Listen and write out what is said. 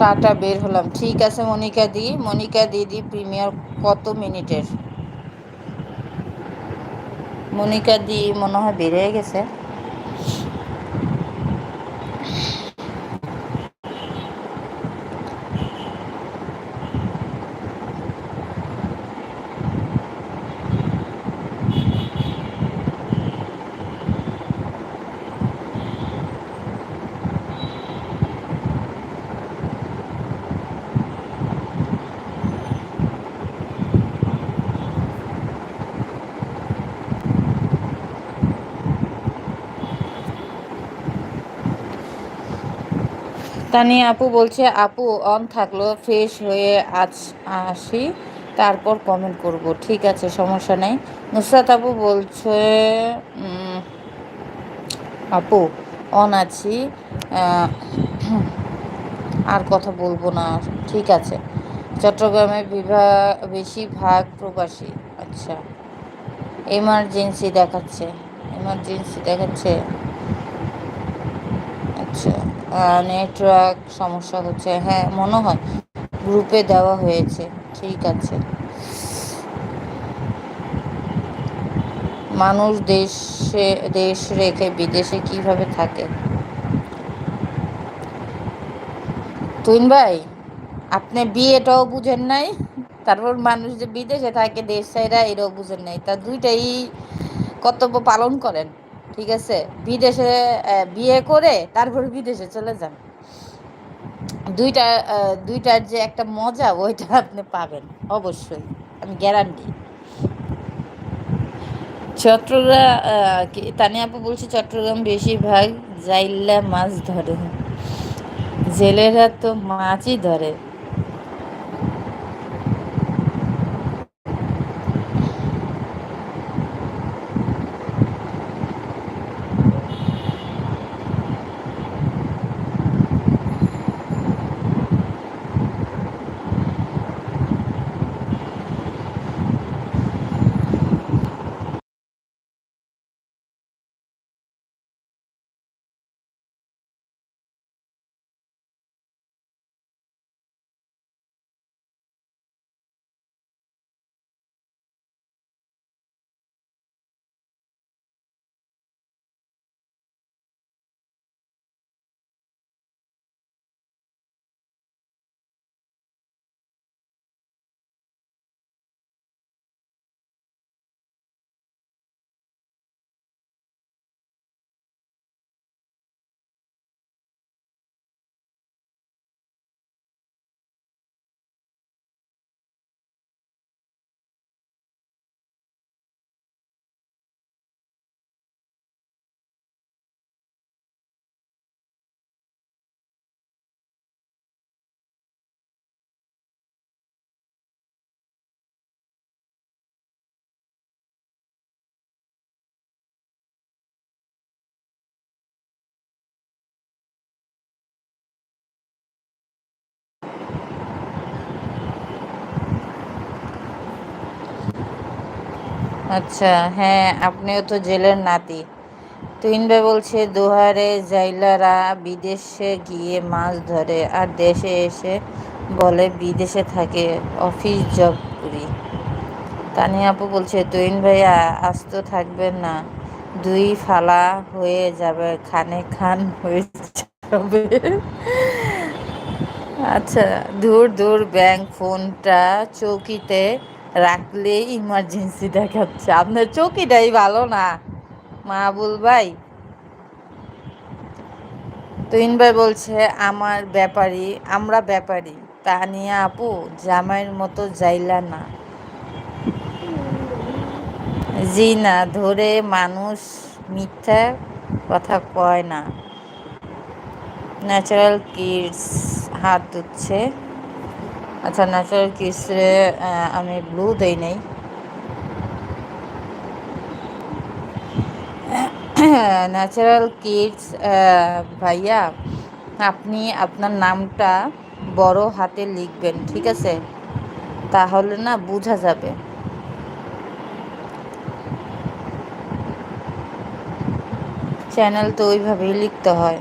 Tata বের হলাম। ঠিক আছে মনিকা দি, মনিকা দিদি প্রিমিয়ার কত মিনিটের? মনিকা দি মনে হয় বের হয়ে গেছে। তানিয়া আপু বলছে, আপু অন থাকলো, ফ্রেশ হয়ে আজ আসি, তারপর কমেন্ট করব। ঠিক আছে, সমস্যা নেই। নুসরাত আপু বলছে, উম, আপু অন আছি, আহ, আর কথা বলবো না। ঠিক আছে। চট্টগ্রামে বেশিরভাগ প্রবাসী। আচ্ছা, এমার্জেন্সি দেখাচ্ছে, এমার্জেন্সি দেখাচ্ছে। আচ্ছা, নেটওয়ার্ক সমস্যা হচ্ছে, হ্যাঁ মনে হয় গ্রুপে দেওয়া হয়েছে। ঠিক আছে। মানুষ দেশ রেখে বিদেশে কিভাবে থাকে? তুইন ভাই, আপনি বিয়েটাও বুঝেন নাই, তারপর মানুষ যে বিদেশে থাকে দেশ ছাইরা এটাও বুঝেন নাই, তা দুইটাই কর্তব্য পালন করেন। ঠিক আছে, বিদেশে বিয়ে করে তারপর বিদেশে চলে যান। দুইটা দুইটার যে একটা মজা ওইটা আপনি পাবেন অবশ্যই, আমি গ্যারান্টি। চট্টগ্রাম, তানিয়া আপু বলছি চট্টগ্রাম বেশিরভাগ জাইল্লা মাছ ধরে, জেলেরা তো মাছই ধরে। আচ্ছা, হ্যাঁ আপনিও তো জেলের নাতি। তুহিন ভাই বলছে, দোহারে জাইলারা বিদেশে গিয়ে মাছ ধরে আর দেশে এসে বলে বিদেশে থাকে, অফিস জব করি। তানিয়া আপু বলছে, তুহিন ভাইয়া আস্ত থাকবেন না, দুই ফালা হয়ে যাবে, খানে খান হয়ে যাবে। আচ্ছা, দূর দূর ব্যাংক ফোনটা চৌকিতে রাখলেই ইমার্জেন্সি দেখাচ্ছে। আপনার চৌকিটাই ভালো না মাহবুল ভাই। তুহিন ভাই বলছে, আমরা ব্যাপারী। তানিয়া আপু, জামাইয়ের মতো জাইলা না। জি না, ধরে মানুষ মিথ্যা কথা কয় না। ন্যাচারাল কিডস হাত ধুচ্ছে। আচ্ছা, ন্যাচারাল কিডসে আমি ব্লু দেই নাই। ন্যাচারাল কিডস ভাইয়া, আপনি আপনার নামটা বড় হাতে লিখবেন, ঠিক আছে? তাহলে না বোঝা যাবে। চ্যানেল তো ওইভাবেই লিখতে হয়।